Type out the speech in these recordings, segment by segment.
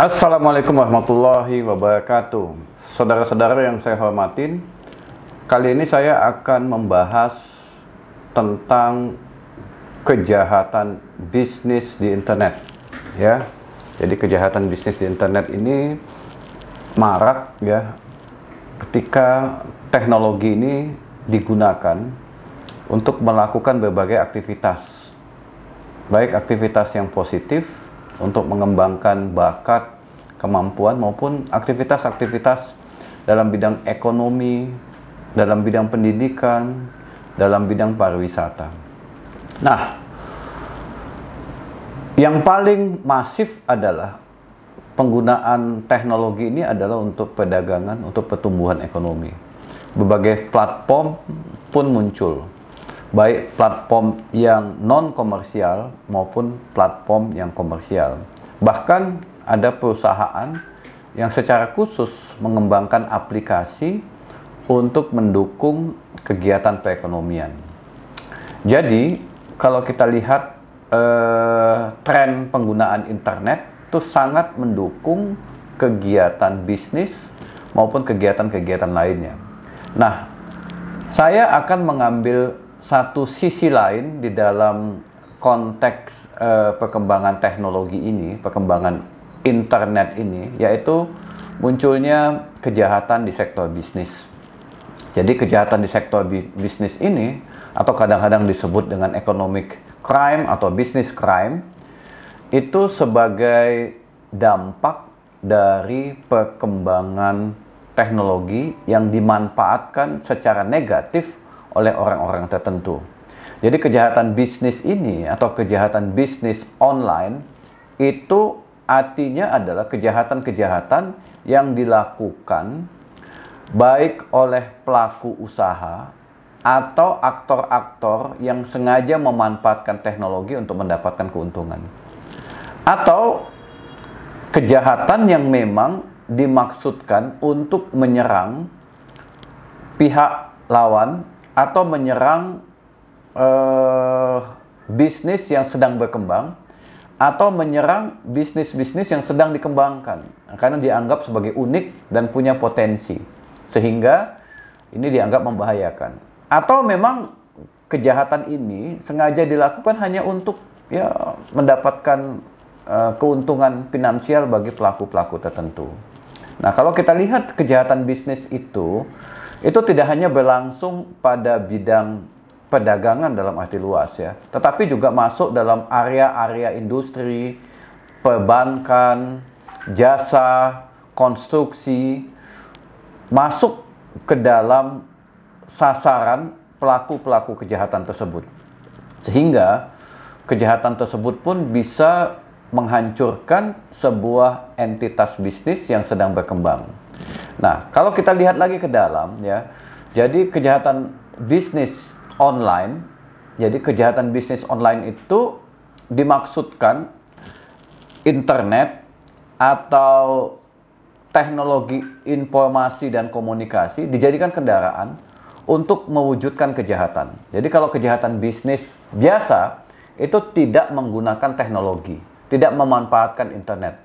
Assalamualaikum warahmatullahi wabarakatuh. Saudara-saudara yang saya hormatin, kali ini saya akan membahas tentang kejahatan bisnis di internet. Ya, jadi kejahatan bisnis di internet ini marak ya, ketika teknologi ini digunakan untuk melakukan berbagai aktivitas, baik aktivitas yang positif untuk mengembangkan bakat, kemampuan, maupun aktivitas-aktivitas dalam bidang ekonomi, dalam bidang pendidikan, dalam bidang pariwisata. Nah, yang paling masif adalah penggunaan teknologi ini adalah untuk perdagangan, untuk pertumbuhan ekonomi. Berbagai platform pun muncul, baik platform yang non-komersial maupun platform yang komersial. Bahkan ada perusahaan yang secara khusus mengembangkan aplikasi untuk mendukung kegiatan perekonomian. Jadi, kalau kita lihat tren penggunaan internet itu sangat mendukung kegiatan bisnis maupun kegiatan-kegiatan lainnya. Nah, saya akan mengambil satu sisi lain di dalam konteks perkembangan teknologi ini, perkembangan internet ini, yaitu munculnya kejahatan di sektor bisnis. Jadi kejahatan di sektor bisnis ini, atau kadang-kadang disebut dengan economic crime atau business crime, itu sebagai dampak dari perkembangan teknologi yang dimanfaatkan secara negatif oleh orang-orang tertentu. Jadi kejahatan bisnis ini atau kejahatan bisnis online itu artinya adalah kejahatan-kejahatan yang dilakukan baik oleh pelaku usaha atau aktor-aktor yang sengaja memanfaatkan teknologi untuk mendapatkan keuntungan. Atau kejahatan yang memang dimaksudkan untuk menyerang pihak lawan atau menyerang bisnis yang sedang berkembang atau menyerang bisnis-bisnis yang sedang dikembangkan karena dianggap sebagai unik dan punya potensi, sehingga ini dianggap membahayakan. Atau memang kejahatan ini sengaja dilakukan hanya untuk ya mendapatkan keuntungan finansial bagi pelaku-pelaku tertentu. Nah, kalau kita lihat kejahatan bisnis itu tidak hanya berlangsung pada bidang perdagangan dalam arti luas ya, tetapi juga masuk dalam area-area industri, perbankan, jasa, konstruksi, masuk ke dalam sasaran pelaku-pelaku kejahatan tersebut. Sehingga kejahatan tersebut pun bisa menghancurkan sebuah entitas bisnis yang sedang berkembang. Nah, kalau kita lihat lagi ke dalam ya, jadi kejahatan bisnis online, jadi kejahatan bisnis online itu dimaksudkan internet atau teknologi informasi dan komunikasi dijadikan kendaraan untuk mewujudkan kejahatan. Jadi kalau kejahatan bisnis biasa itu tidak menggunakan teknologi, tidak memanfaatkan internet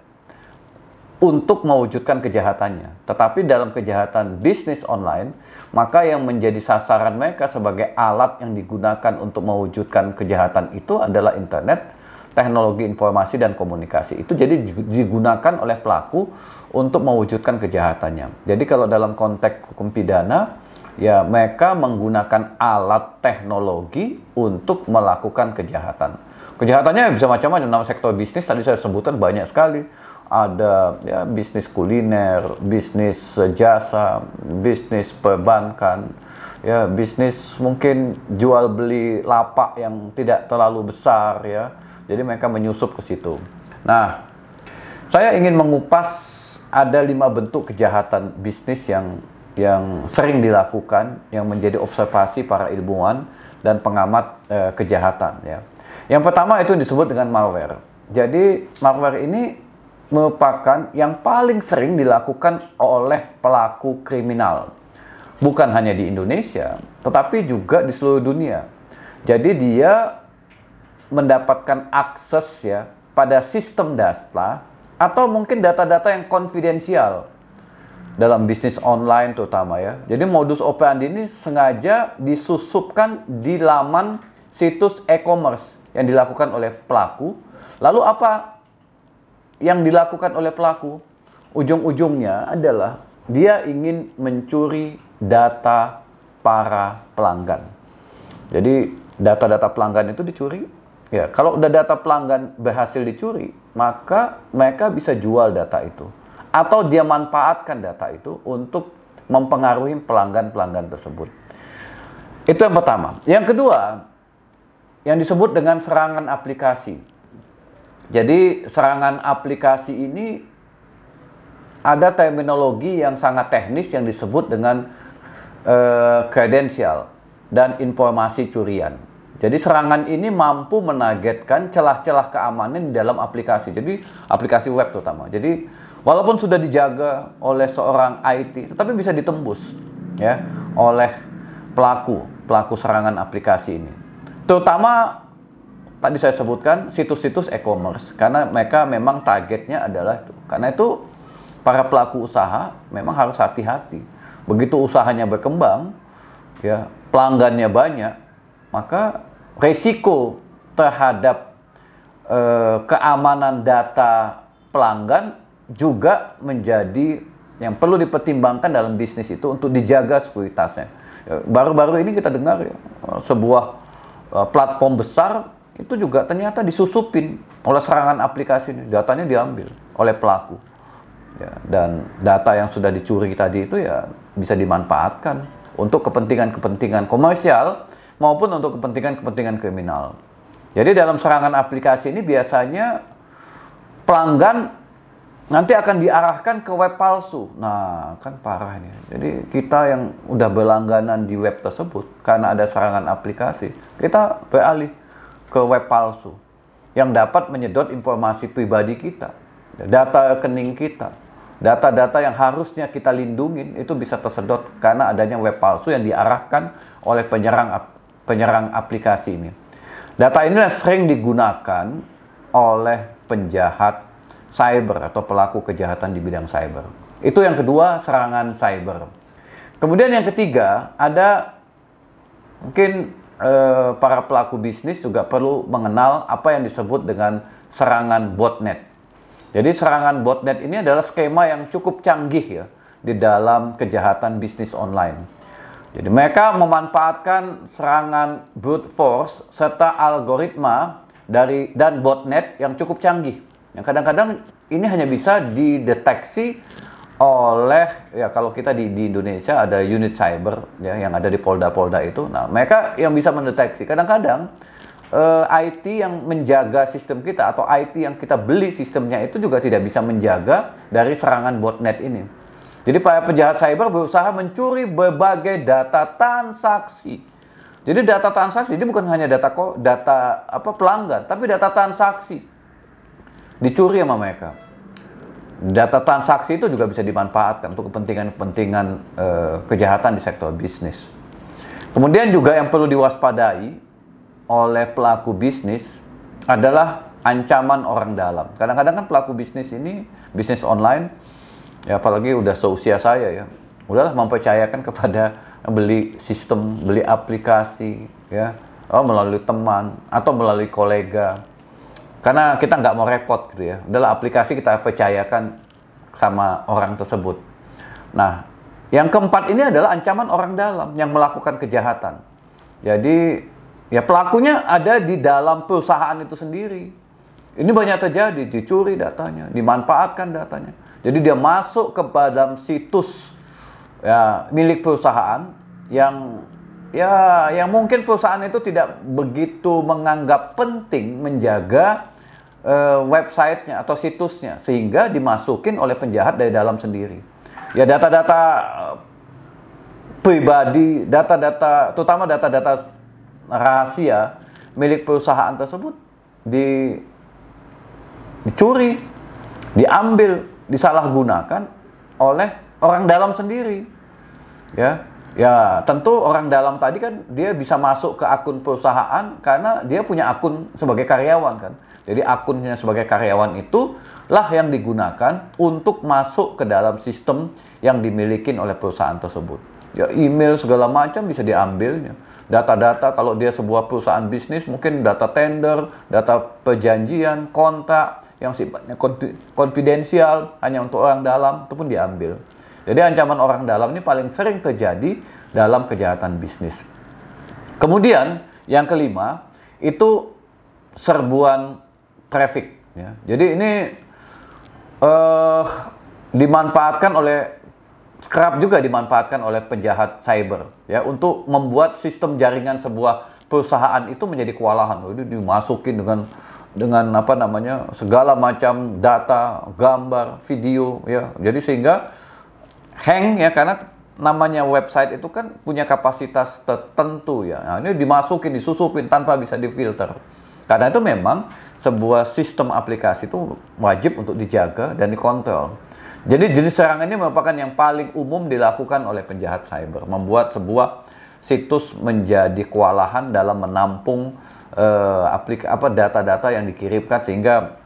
untuk mewujudkan kejahatannya. Tetapi dalam kejahatan bisnis online, maka yang menjadi sasaran mereka sebagai alat yang digunakan untuk mewujudkan kejahatan itu adalah internet, teknologi informasi dan komunikasi. Itu jadi digunakan oleh pelaku untuk mewujudkan kejahatannya. Jadi kalau dalam konteks hukum pidana, ya mereka menggunakan alat teknologi untuk melakukan kejahatan. Kejahatannya bisa macam-macam. Dalam sektor bisnis tadi saya sebutkan banyak sekali. Ada ya bisnis kuliner, bisnis jasa, bisnis perbankan, ya bisnis mungkin jual beli lapak yang tidak terlalu besar ya. Jadi mereka menyusup ke situ. Nah, saya ingin mengupas ada 5 bentuk kejahatan bisnis yang sering dilakukan, yang menjadi observasi para ilmuwan dan pengamat kejahatan ya. Yang pertama itu disebut dengan malware. Jadi malware ini merupakan yang paling sering dilakukan oleh pelaku kriminal. Bukan hanya di Indonesia, tetapi juga di seluruh dunia. Jadi dia mendapatkan akses ya pada sistem data atau mungkin data-data yang konfidensial dalam bisnis online terutama ya. Jadi modus operandi ini sengaja disusupkan di laman situs e-commerce yang dilakukan oleh pelaku. Lalu apa yang dilakukan oleh pelaku? Ujung-ujungnya adalah dia ingin mencuri data para pelanggan. Jadi data-data pelanggan itu dicuri. Ya, kalau udah data pelanggan berhasil dicuri, maka mereka bisa jual data itu. Atau dia manfaatkan data itu untuk mempengaruhi pelanggan-pelanggan tersebut. Itu yang pertama. Yang kedua, yang disebut dengan serangan aplikasi. Jadi serangan aplikasi ini ada terminologi yang sangat teknis yang disebut dengan kredensial dan informasi curian. Jadi serangan ini mampu menargetkan celah-celah keamanan di dalam aplikasi. Jadi aplikasi web terutama. Jadi walaupun sudah dijaga oleh seorang IT, tetapi bisa ditembus ya oleh pelaku serangan aplikasi ini. Terutama tadi saya sebutkan situs-situs e-commerce, karena mereka memang targetnya adalah itu. Karena itu para pelaku usaha memang harus hati-hati. Begitu usahanya berkembang, ya pelanggannya banyak, maka resiko terhadap keamanan data pelanggan juga menjadi yang perlu dipertimbangkan dalam bisnis itu untuk dijaga sekuritasnya. Baru-baru ini kita dengar ya, sebuah platform besar itu juga ternyata disusupin oleh serangan aplikasi ini, datanya diambil oleh pelaku. Ya, dan data yang sudah dicuri tadi itu ya bisa dimanfaatkan untuk kepentingan-kepentingan komersial maupun untuk kepentingan-kepentingan kriminal. Jadi dalam serangan aplikasi ini biasanya pelanggan nanti akan diarahkan ke web palsu. Nah, kan parah ini. Jadi kita yang udah berlangganan di web tersebut, karena ada serangan aplikasi, kita beralih ke web palsu yang dapat menyedot informasi pribadi kita, data rekening kita, data-data yang harusnya kita lindungin itu bisa tersedot karena adanya web palsu yang diarahkan oleh penyerang aplikasi ini. Data ini sering digunakan oleh penjahat cyber atau pelaku kejahatan di bidang cyber. Itu yang kedua, serangan cyber. Kemudian yang ketiga, ada mungkin para pelaku bisnis juga perlu mengenal apa yang disebut dengan serangan botnet. Jadi serangan botnet ini adalah skema yang cukup canggih ya di dalam kejahatan bisnis online. Jadi mereka memanfaatkan serangan brute force serta algoritma dan botnet yang cukup canggih. Yang kadang-kadang ini hanya bisa dideteksi oleh, ya kalau kita di Indonesia ada unit cyber ya yang ada di polda-polda itu. Nah, mereka yang bisa mendeteksi. Kadang-kadang IT yang menjaga sistem kita atau IT yang kita beli sistemnya itu juga tidak bisa menjaga dari serangan botnet ini. Jadi para penjahat cyber berusaha mencuri berbagai data transaksi. Jadi data transaksi ini bukan hanya data pelanggan, tapi data transaksi dicuri sama mereka. Data transaksi itu juga bisa dimanfaatkan untuk kepentingan-kepentingan kejahatan di sektor bisnis. Kemudian juga yang perlu diwaspadai oleh pelaku bisnis adalah ancaman orang dalam. Kadang-kadang kan pelaku bisnis ini, bisnis online, ya apalagi udah seusia saya ya, udahlah mempercayakan kepada beli sistem, beli aplikasi, ya, melalui teman atau melalui kolega. Karena kita nggak mau repot gitu ya. Udahlah aplikasi kita percayakan sama orang tersebut. Nah, yang keempat ini adalah ancaman orang dalam yang melakukan kejahatan. Jadi, ya pelakunya ada di dalam perusahaan itu sendiri. Ini banyak terjadi, dicuri datanya, dimanfaatkan datanya. Jadi dia masuk ke dalam situs ya, milik perusahaan yang mungkin perusahaan itu tidak begitu menganggap penting menjaga websitenya atau situsnya, sehingga dimasukin oleh penjahat dari dalam sendiri. Ya data-data pribadi, data-data, terutama data-data rahasia milik perusahaan tersebut dicuri, diambil, disalahgunakan oleh orang dalam sendiri. Ya, tentu orang dalam tadi kan dia bisa masuk ke akun perusahaan karena dia punya akun sebagai karyawan kan. Jadi akunnya sebagai karyawan itulah yang digunakan untuk masuk ke dalam sistem yang dimiliki oleh perusahaan tersebut. Ya, email segala macam bisa diambilnya. Data-data kalau dia sebuah perusahaan bisnis, mungkin data tender, data perjanjian, kontrak yang sifatnya konfidensial hanya untuk orang dalam, itu pun diambil. Jadi ancaman orang dalam ini paling sering terjadi dalam kejahatan bisnis. Kemudian yang kelima itu serbuan traffic. Ya. Jadi ini dimanfaatkan oleh kerap juga dimanfaatkan oleh penjahat cyber ya untuk membuat sistem jaringan sebuah perusahaan itu menjadi kewalahan. Itu dimasukin dengan apa namanya segala macam data, gambar, video ya. Jadi sehingga hang ya, karena namanya website itu kan punya kapasitas tertentu ya. Nah, ini dimasukin, disusupin tanpa bisa difilter. Karena itu memang sebuah sistem aplikasi itu wajib untuk dijaga dan dikontrol. Jadi jenis serangan ini merupakan yang paling umum dilakukan oleh penjahat cyber, membuat sebuah situs menjadi kewalahan dalam menampung data-data yang dikirimkan sehingga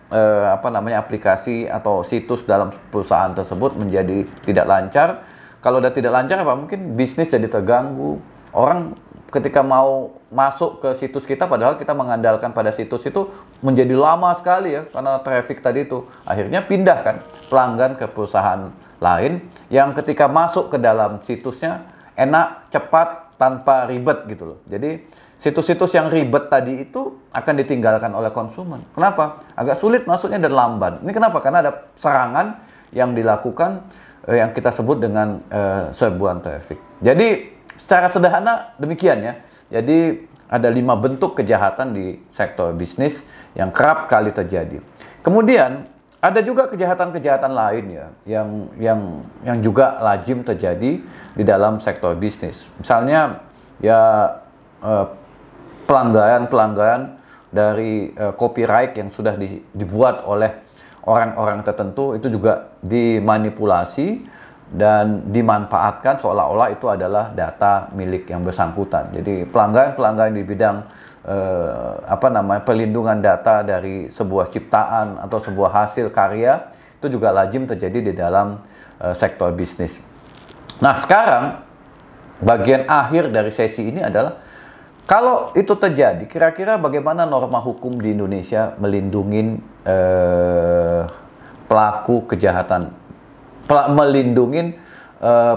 aplikasi atau situs dalam perusahaan tersebut menjadi tidak lancar. Kalau udah tidak lancar mungkin bisnis jadi terganggu. Orang ketika mau masuk ke situs kita padahal kita mengandalkan pada situs itu menjadi lama sekali ya karena traffic tadi itu. Akhirnya pindah kan pelanggan ke perusahaan lain yang ketika masuk ke dalam situsnya enak, cepat, tanpa ribet gitu loh. Jadi situs-situs yang ribet tadi itu akan ditinggalkan oleh konsumen. Kenapa? Agak sulit masuknya dan lamban. Ini kenapa? Karena ada serangan yang dilakukan yang kita sebut dengan serbuan traffic. Jadi secara sederhana demikian ya. Jadi ada 5 bentuk kejahatan di sektor bisnis yang kerap kali terjadi. Kemudian ada juga kejahatan-kejahatan lain ya yang juga lazim terjadi di dalam sektor bisnis. Misalnya ya pelanggaran dari copyright yang sudah dibuat oleh orang-orang tertentu itu juga dimanipulasi dan dimanfaatkan seolah-olah itu adalah data milik yang bersangkutan. Jadi pelanggaran di bidang perlindungan data dari sebuah ciptaan atau sebuah hasil karya itu juga lazim terjadi di dalam sektor bisnis. Nah, sekarang bagian akhir dari sesi ini adalah kalau itu terjadi, kira-kira bagaimana norma hukum di Indonesia melindungi pelaku kejahatan, melindungi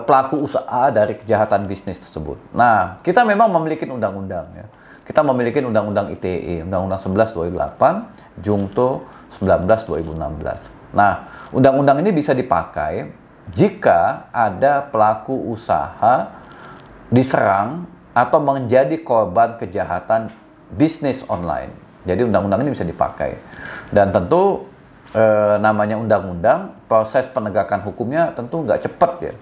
pelaku usaha dari kejahatan bisnis tersebut. Nah, kita memang memiliki undang-undang ya. Kita memiliki undang-undang ITE, Undang-Undang 11 2008, Jungto 19 2016. Nah, undang-undang ini bisa dipakai jika ada pelaku usaha diserang atau menjadi korban kejahatan bisnis online. Jadi undang-undang ini bisa dipakai. Dan tentu namanya undang-undang, proses penegakan hukumnya tentu nggak cepat ya.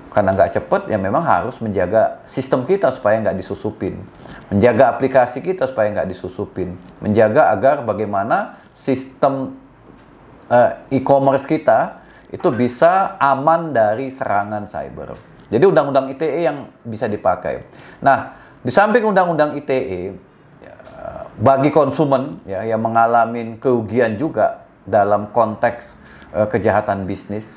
Karena nggak cepat ya memang harus menjaga sistem kita supaya nggak disusupin. Menjaga aplikasi kita supaya nggak disusupin. Menjaga agar bagaimana sistem e-commerce kita itu bisa aman dari serangan cyber. Jadi undang-undang ITE yang bisa dipakai. Nah, di samping undang-undang ITE, bagi konsumen ya, yang mengalami kerugian juga dalam konteks kejahatan bisnis,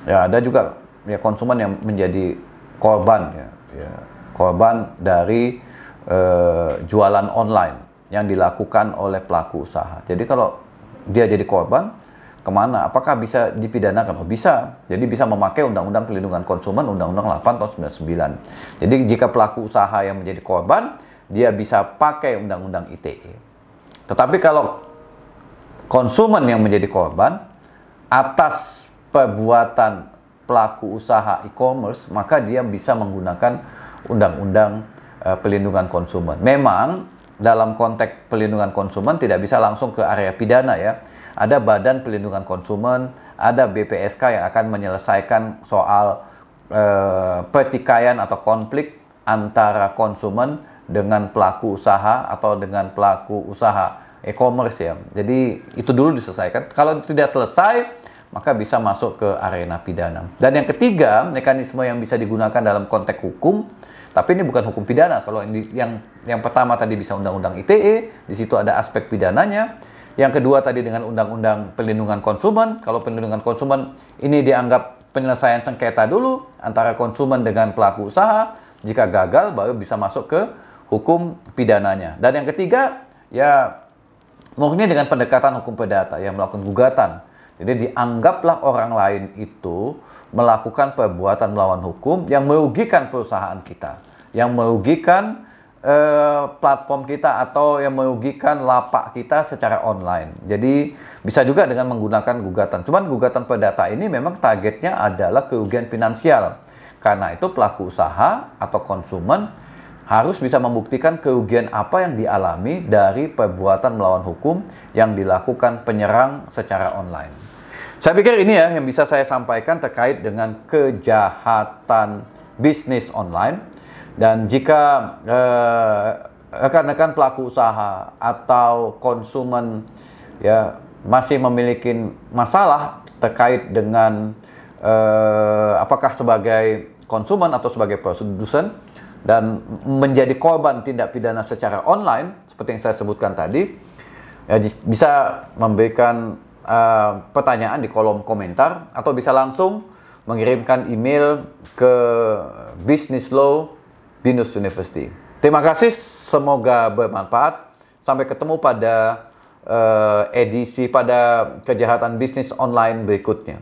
ya ada juga ya konsumen yang menjadi korban korban dari jualan online yang dilakukan oleh pelaku usaha. Jadi kalau dia jadi korban, kemana? Apakah bisa dipidanakan? Oh, bisa. Jadi bisa memakai Undang-Undang Perlindungan Konsumen Undang-Undang 8 tahun 99. Jadi jika pelaku usaha yang menjadi korban, dia bisa pakai Undang-Undang ITE. Tetapi kalau konsumen yang menjadi korban atas perbuatan pelaku usaha e-commerce, maka dia bisa menggunakan Undang-Undang Perlindungan Konsumen. Memang dalam konteks perlindungan konsumen tidak bisa langsung ke area pidana ya. Ada Badan Perlindungan Konsumen, ada BPSK yang akan menyelesaikan soal pertikaian atau konflik antara konsumen dengan pelaku usaha atau dengan pelaku usaha e-commerce ya. Jadi itu dulu diselesaikan. Kalau tidak selesai, maka bisa masuk ke arena pidana. Dan yang ketiga, mekanisme yang bisa digunakan dalam konteks hukum, tapi ini bukan hukum pidana. Kalau yang pertama tadi bisa Undang-Undang ITE, di situ ada aspek pidananya. Yang kedua tadi dengan undang-undang perlindungan konsumen. Kalau perlindungan konsumen ini dianggap penyelesaian sengketa dulu antara konsumen dengan pelaku usaha. Jika gagal baru bisa masuk ke hukum pidananya. Dan yang ketiga ya murni dengan pendekatan hukum perdata yang melakukan gugatan. Jadi dianggaplah orang lain itu melakukan perbuatan melawan hukum yang merugikan perusahaan kita, yang merugikan platform kita atau yang merugikan lapak kita secara online. Jadi bisa juga dengan menggunakan gugatan. Cuman gugatan perdata ini memang targetnya adalah kerugian finansial. Karena itu pelaku usaha atau konsumen harus bisa membuktikan kerugian apa yang dialami dari perbuatan melawan hukum yang dilakukan penyerang secara online. Saya pikir ini ya yang bisa saya sampaikan terkait dengan kejahatan bisnis online. Dan jika rekan-rekan pelaku usaha atau konsumen ya masih memiliki masalah terkait dengan apakah sebagai konsumen atau sebagai produsen dan menjadi korban tindak pidana secara online seperti yang saya sebutkan tadi, ya, bisa memberikan pertanyaan di kolom komentar atau bisa langsung mengirimkan email ke Business Law Binus University. Terima kasih, semoga bermanfaat. Sampai ketemu pada edisi pada kejahatan bisnis online berikutnya.